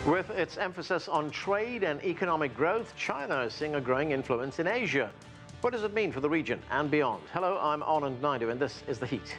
With its emphasis on trade and economic growth, China is seeing a growing influence in Asia. What does it mean for the region and beyond? Hello, I'm Anand Naidu, and this is The Heat.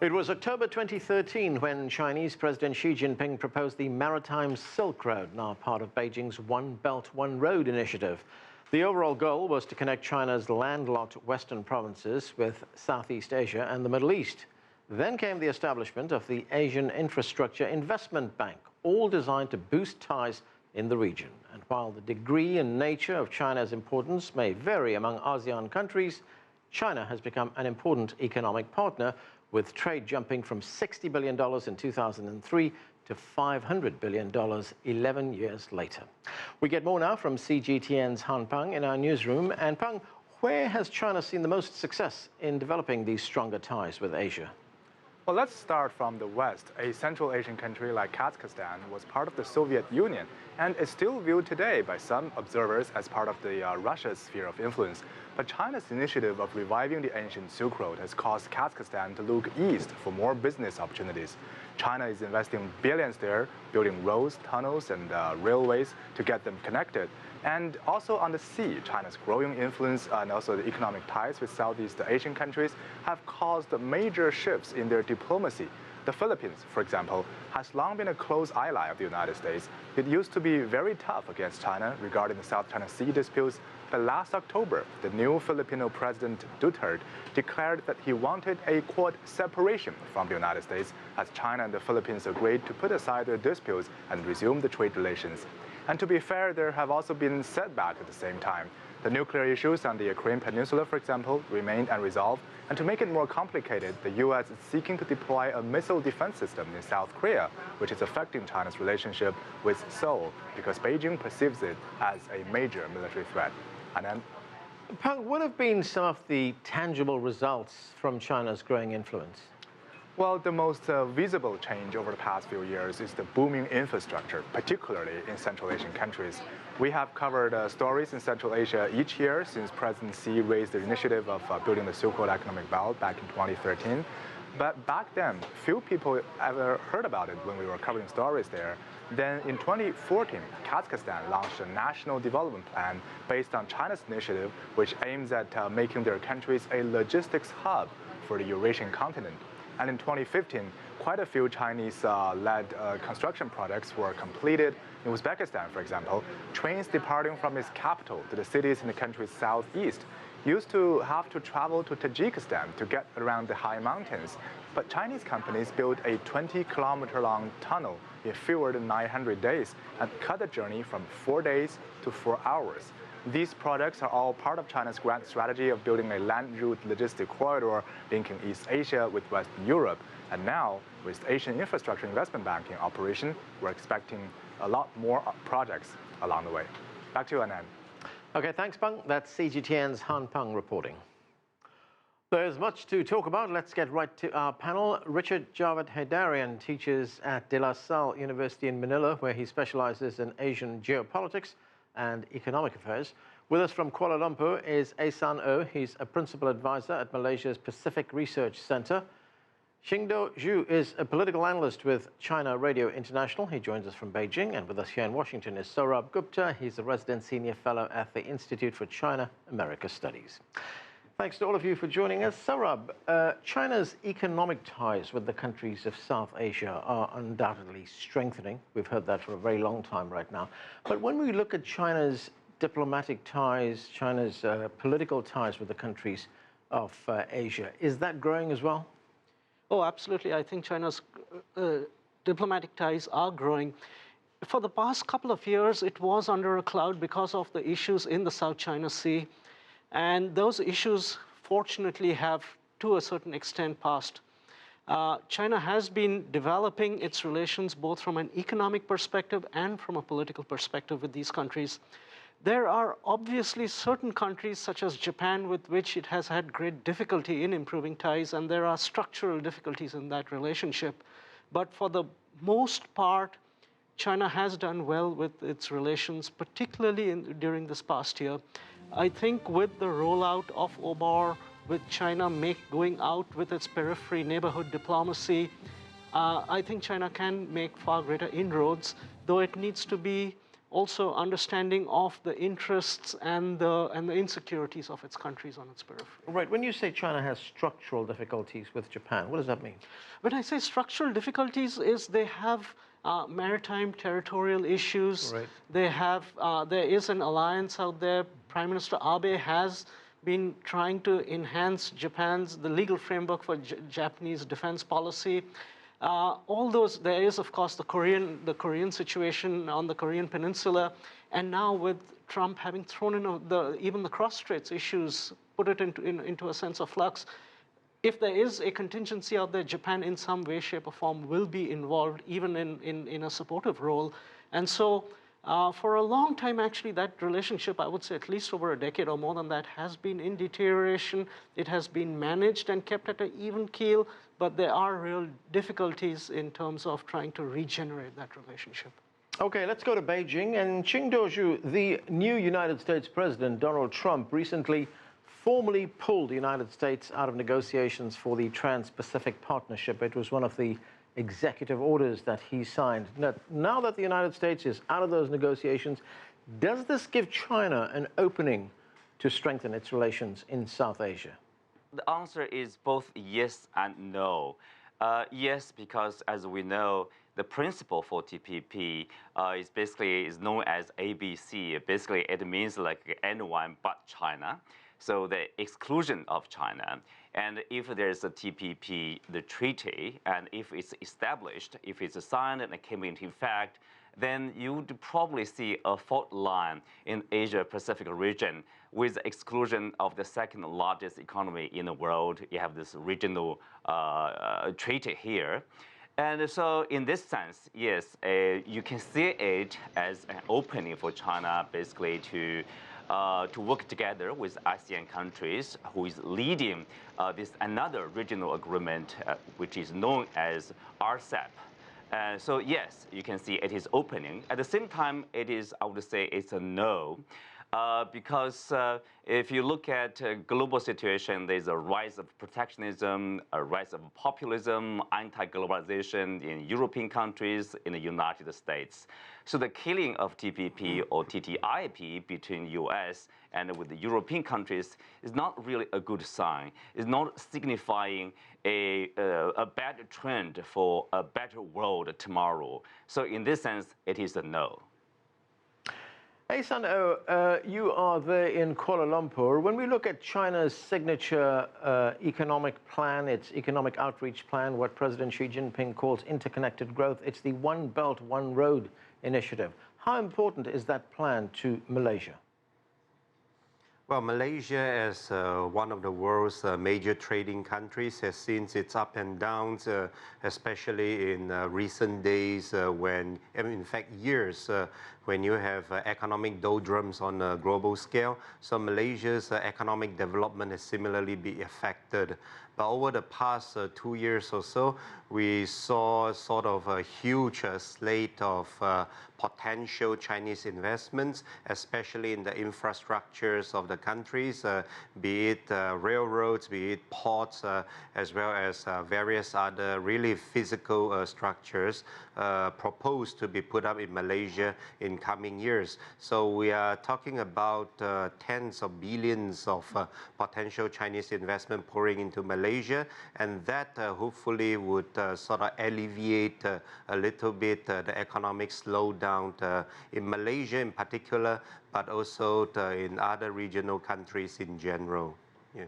It was October 2013 when Chinese President Xi Jinping proposed the Maritime Silk Road, now part of Beijing's One Belt, One Road initiative. The overall goal was to connect China's landlocked western provinces with Southeast Asia and the Middle East. Then came the establishment of the Asian Infrastructure Investment Bank, all designed to boost ties in the region. And while the degree and nature of China's importance may vary among ASEAN countries, China has become an important economic partner, with trade jumping from $60 billion in 2003 to $500 billion 11 years later. We get more now from CGTN's Peng in our newsroom. And Peng, where has China seen the most success in developing these stronger ties with Asia? Well, let's start from the West. A Central Asian country like Kazakhstan was part of the Soviet Union and is still viewed today by some observers as part of the Russia's sphere of influence. But China's initiative of reviving the ancient Silk Road has caused Kazakhstan to look east for more business opportunities. China is investing billions there, building roads, tunnels, and railways to get them connected. And also on the sea, China's growing influence and also the economic ties with Southeast Asian countries have caused major shifts in their diplomacy. The Philippines, for example, has long been a close ally of the United States. It used to be very tough against China regarding the South China Sea disputes, but last October, the new Filipino President Duterte declared that he wanted a, quote, separation from the United States as China and the Philippines agreed to put aside their disputes and resume the trade relations. And to be fair, there have also been setbacks at the same time. The nuclear issues on the Korean Peninsula, for example, remained unresolved. And to make it more complicated, the U.S. is seeking to deploy a missile defense system in South Korea, which is affecting China's relationship with Seoul because Beijing perceives it as a major military threat. And then, Peng, what have been some of the tangible results from China's growing influence? well, the most visible change over the past few years is the booming infrastructure, particularly in Central Asian countries. We have covered stories in Central Asia each year since President Xi raised the initiative of building the Silk Road Economic Belt back in 2013. But back then, few people ever heard about it when we were covering stories there. Then in 2014, Kazakhstan launched a national development plan based on China's initiative, which aims at making their countries a logistics hub for the Eurasian continent. And in 2015, quite a few Chinese-led construction projects were completed. In Uzbekistan, for example, trains departing from its capital to the cities in the country's southeast used to have to travel to Tajikistan to get around the high mountains. But Chinese companies built a 20-kilometer-long tunnel in fewer than 900 days and cut the journey from 4 days to 4 hours. These projects are all part of China's grand strategy of building a land route logistic corridor linking East Asia with Western Europe. And now, with Asian Infrastructure Investment Bank in operation, we're expecting a lot more projects along the way. Back to you, Anand. Okay, thanks, Peng. That's CGTN's Peng reporting. There's much to talk about. Let's get right to our panel. Richard Javad Heydarian teaches at De La Salle University in Manila, where he specializes in Asian geopolitics and economic affairs. With us from Kuala Lumpur is Ahsan Oh. He's a principal advisor at Malaysia's Pacific Research Center. Qinduo Xu is a political analyst with China Radio International. He joins us from Beijing. And with us here in Washington is Sourabh Gupta. He's a resident senior fellow at the Institute for China-America Studies. Thanks to all of you for joining us. Sourabh, China's economic ties with the countries of South Asia are undoubtedly strengthening. We've heard that for a very long time right now. But when we look at China's diplomatic ties, China's political ties with the countries of Asia, is that growing as well? Oh, absolutely. I think China's diplomatic ties are growing. For the past couple of years, it was under a cloud because of the issues in the South China Sea. And those issues, fortunately, have, to a certain extent, passed. China has been developing its relations both from an economic perspective and from a political perspective with these countries. There are obviously certain countries, such as Japan, with which it has had great difficulty in improving ties, and there are structural difficulties in that relationship. But for the most part, China has done well with its relations, particularly during this past year. I think with the rollout of OBOR, with China going out with its periphery neighborhood diplomacy, I think China can make far greater inroads, though it needs to be also understanding of the interests and the insecurities of its countries on its periphery. Right. When you say China has structural difficulties with Japan, what does that mean? When I say structural difficulties, is they have maritime territorial issues. Right. They have there is an alliance out there. Prime Minister Abe has been trying to enhance the legal framework for Japanese defense policy. All those, there is of course the Korean situation on the Korean Peninsula, and now with Trump having thrown in even the cross-straits issues, put it into a sense of flux. If there is a contingency out there, Japan in some way, shape, or form will be involved, even in a supportive role. And so for a long time, actually, that relationship, I would say at least over a decade or more than that, has been in deterioration. It has been managed and kept at an even keel, but there are real difficulties in terms of trying to regenerate that relationship. Okay, let's go to Beijing. And Qinduo Xu, the new United States President, Donald Trump, recently formally pulled the United States out of negotiations for the Trans-Pacific Partnership. It was one of the executive orders that he signed. Now that the United States is out of those negotiations, does this give China an opening to strengthen its relations in South Asia? The answer is both yes and no. Yes, because as we know, the principle for TPP is known as ABC. Basically, it means like anyone but China. So the exclusion of China. And if there's a TPP, the treaty, and if it's established, if it's signed and it came into effect, then you would probably see a fault line in Asia-Pacific region with the exclusion of the second largest economy in the world. You have this regional treaty here. And so in this sense, yes, you can see it as an opening for China basically to work together with ASEAN countries, who is leading this another regional agreement, which is known as RCEP. So yes, you can see it is opening. At the same time, I would say it's a no. Because if you look at global situation, there's a rise of protectionism, a rise of populism, anti-globalization in European countries, in the United States. So the killing of TPP or TTIP between US and with the European countries is not really a good sign. It's not signifying a bad trend for a better world tomorrow. So in this sense, it is a no. Hey, Sun-Oh, you are there in Kuala Lumpur. When we look at China's signature economic plan, its economic outreach plan, what President Xi Jinping calls interconnected growth, it's the One Belt, One Road initiative. How important is that plan to Malaysia? Well, Malaysia, as one of the world's major trading countries, has seen its up and downs, especially in recent days in fact, years, when you have economic doldrums on a global scale. So Malaysia's economic development has similarly been affected. But over the past 2 years or so, we saw sort of a huge slate of potential Chinese investments, especially in the infrastructures of the countries, be it railroads, be it ports, as well as various other really physical structures proposed to be put up in Malaysia in coming years. So we are talking about tens of billions of potential Chinese investment pouring into Malaysia, and that hopefully would sort of alleviate a little bit the economic slowdown in Malaysia in particular, but also in other regional countries in general. Yeah.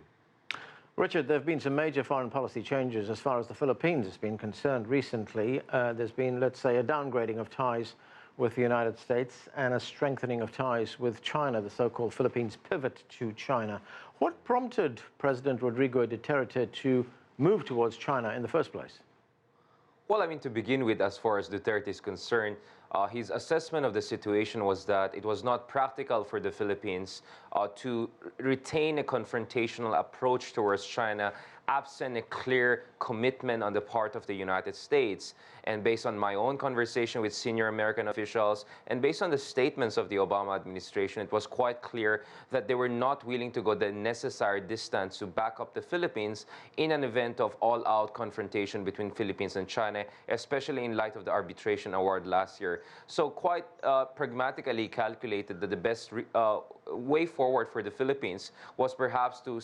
Richard, there have been some major foreign policy changes as far as the Philippines has been concerned recently. There's been, let's say, a downgrading of ties with the United States and a strengthening of ties with China, the so-called Philippines pivot to China. What prompted President Rodrigo Duterte to move towards China in the first place? Well, I mean, to begin with, as far as Duterte is concerned, his assessment of the situation was that it was not practical for the Philippines to retain a confrontational approach towards China absent a clear commitment on the part of the United States. And based on my own conversation with senior American officials, and based on the statements of the Obama administration, it was quite clear that they were not willing to go the necessary distance to back up the Philippines in an event of all-out confrontation between Philippines and China, especially in light of the arbitration award last year. So quite pragmatically calculated that the best way forward for the Philippines was perhaps to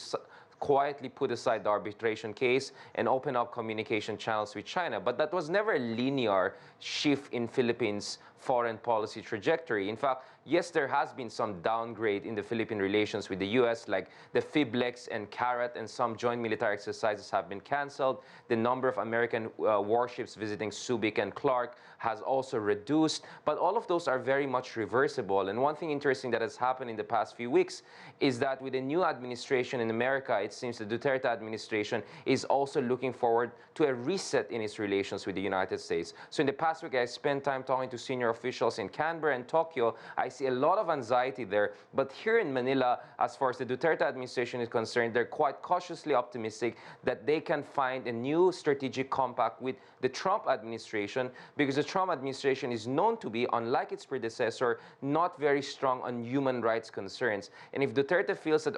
quietly put aside the arbitration case and open up communication channels with China. But that was never a linear shift in Philippines' foreign policy trajectory. In fact, yes, there has been some downgrade in the Philippine relations with the U.S., like the FIBLEX and CARAT, and some joint military exercises have been canceled. The number of American warships visiting Subic and Clark has also reduced. But all of those are very much reversible. And one thing interesting that has happened in the past few weeks is that with the new administration in America, it seems the Duterte administration is also looking forward to a reset in its relations with the United States. So in the past week, I spent time talking to senior officials in Canberra and Tokyo. I see a lot of anxiety there. But here in Manila, as far as the Duterte administration is concerned, they're quite cautiously optimistic that they can find a new strategic compact with the Trump administration, because the Trump administration is known to be, unlike its predecessor, not very strong on human rights concerns. And if Duterte feels that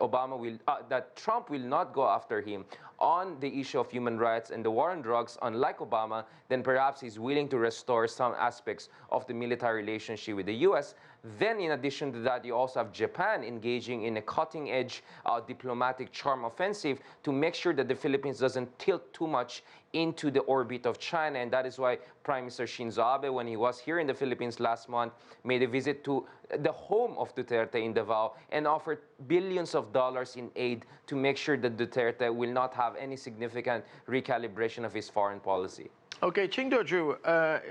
that Trump will not go after him on the issue of human rights and the war on drugs, unlike Obama, then perhaps he's willing to restore some aspects of the military relationship with the U.S. Then, in addition to that, you also have Japan engaging in a cutting-edge diplomatic charm offensive to make sure that the Philippines doesn't tilt too much into the orbit of China. And that is why Prime Minister Shinzo Abe, when he was here in the Philippines last month, made a visit to the home of Duterte in Davao and offered billions of dollars in aid to make sure that Duterte will not have any significant recalibration of his foreign policy. Okay, Qinduo Xu,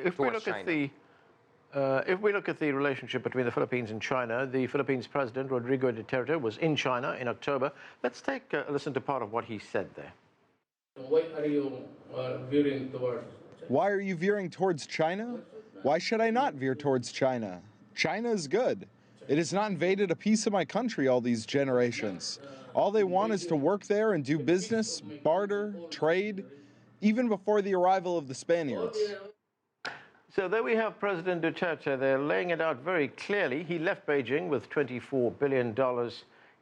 if we look at the relationship between the Philippines and China, the Philippines President, Rodrigo Duterte, was in China in October. Let's take a listen to part of what he said there. Why are you veering towards China? Why are you veering towards China? Why should I not veer towards China? China is good. It has not invaded a piece of my country all these generations. All they want is to work there and do business, barter, trade, even before the arrival of the Spaniards. So there we have President Duterte. They're laying it out very clearly. He left Beijing with $24 billion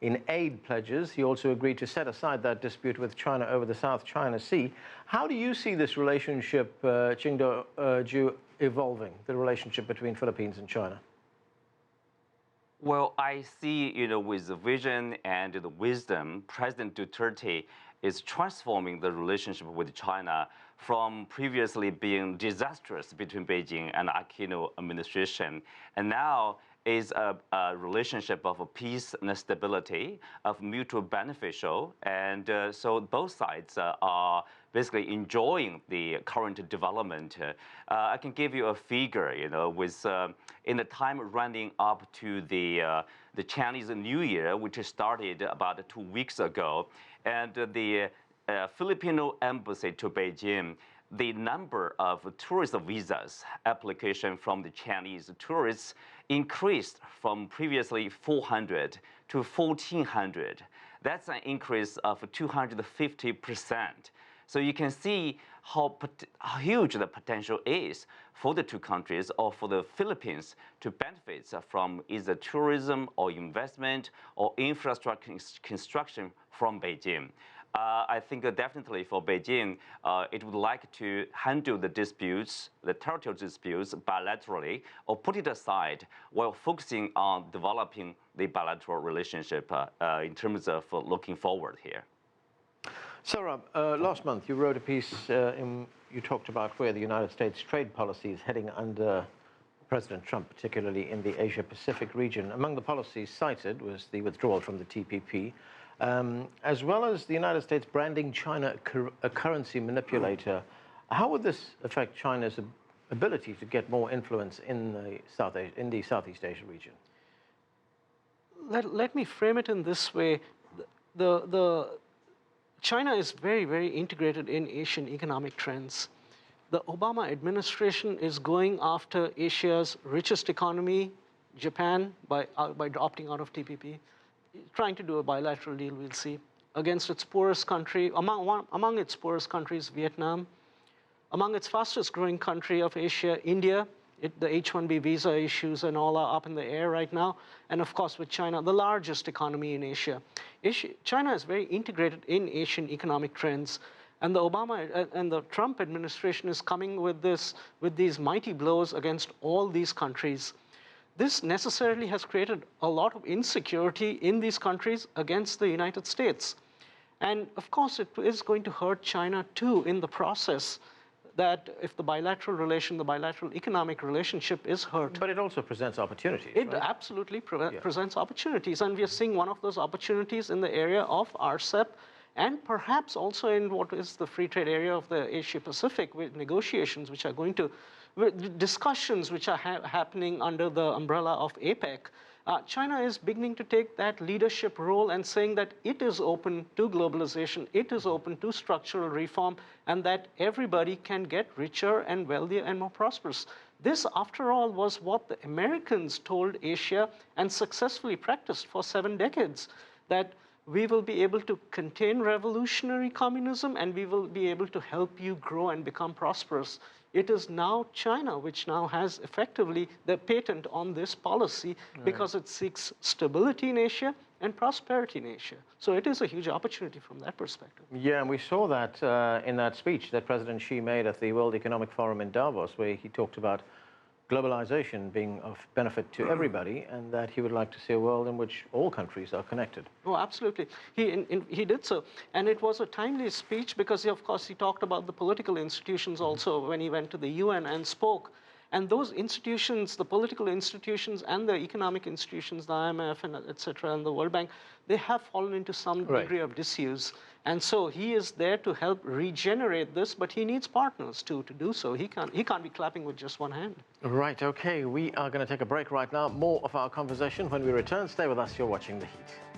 in aid pledges. He also agreed to set aside that dispute with China over the South China Sea. How do you see this relationship, Qinduo Xu, evolving, the relationship between Philippines and China? Well, I see, with the vision and the wisdom, President Duterte is transforming the relationship with China from previously being disastrous between Beijing and Aquino administration, and now is a relationship of peace and stability, of mutual beneficial, and so both sides are basically enjoying the current development. I can give you a figure, with in the time running up to the Chinese New Year, which started about 2 weeks ago, and the Filipino embassy to Beijing, the number of tourist visas application from the Chinese tourists increased from previously 400 to 1,400. That's an increase of 250%. So you can see how huge the potential is for the two countries or for the Philippines to benefit from either tourism or investment or infrastructure construction from Beijing. I think definitely for Beijing, it would like to handle the disputes, the territorial disputes, bilaterally, or put it aside while focusing on developing the bilateral relationship in terms of looking forward here. Sourabh, last month you wrote a piece you talked about where the United States trade policy is heading under President Trump, particularly in the Asia-Pacific region. Among the policies cited was the withdrawal from the TPP, as well as the United States branding China a currency manipulator. How would this affect China's ability to get more influence in the Southeast Asia region? Let me frame it in this way. China is very, very integrated in Asian economic trends. The Obama administration is going after Asia's richest economy, Japan, by opting out of TPP, trying to do a bilateral deal, we'll see. against its poorest country, among its poorest countries, Vietnam. Among its fastest growing country of Asia, India. The H-1B visa issues and all are up in the air right now. And of course, with China, the largest economy in Asia. China is very integrated in Asian economic trends. And the Obama and the Trump administration is coming with these mighty blows against all these countries. This necessarily has created a lot of insecurity in these countries against the United States. And of course, it is going to hurt China too in the process, that if the bilateral economic relationship is hurt. But it also presents opportunities, It right? absolutely presents opportunities. And we are seeing one of those opportunities in the area of RCEP, and perhaps also in what is the free trade area of the Asia-Pacific, with negotiations which are going to, discussions which are happening under the umbrella of APEC. China is beginning to take that leadership role and saying that it is open to globalization, it is open to structural reform, and that everybody can get richer and wealthier and more prosperous. This, after all, was what the Americans told Asia and successfully practiced for 7 decades, that we will be able to contain revolutionary communism and we will be able to help you grow and become prosperous. It is now China which now has effectively the patent on this policy, because it seeks stability in Asia and prosperity in Asia. So it is a huge opportunity from that perspective. Yeah, and we saw that in that speech that President Xi made at the World Economic Forum in Davos, where he talked about globalization being of benefit to everybody, and that he would like to see a world in which all countries are connected. Oh, absolutely. He did so. And it was a timely speech because, of course, he talked about the political institutions also when he went to the UN and spoke. And those institutions, the political institutions and the economic institutions, the IMF and et cetera, and the World Bank, they have fallen into some degree of disuse. And so he is there to help regenerate this, but he needs partners too to do so. He can't be clapping with just one hand. Right, okay, we are going to take a break right now. More of our conversation when we return. Stay with us, you're watching The Heat.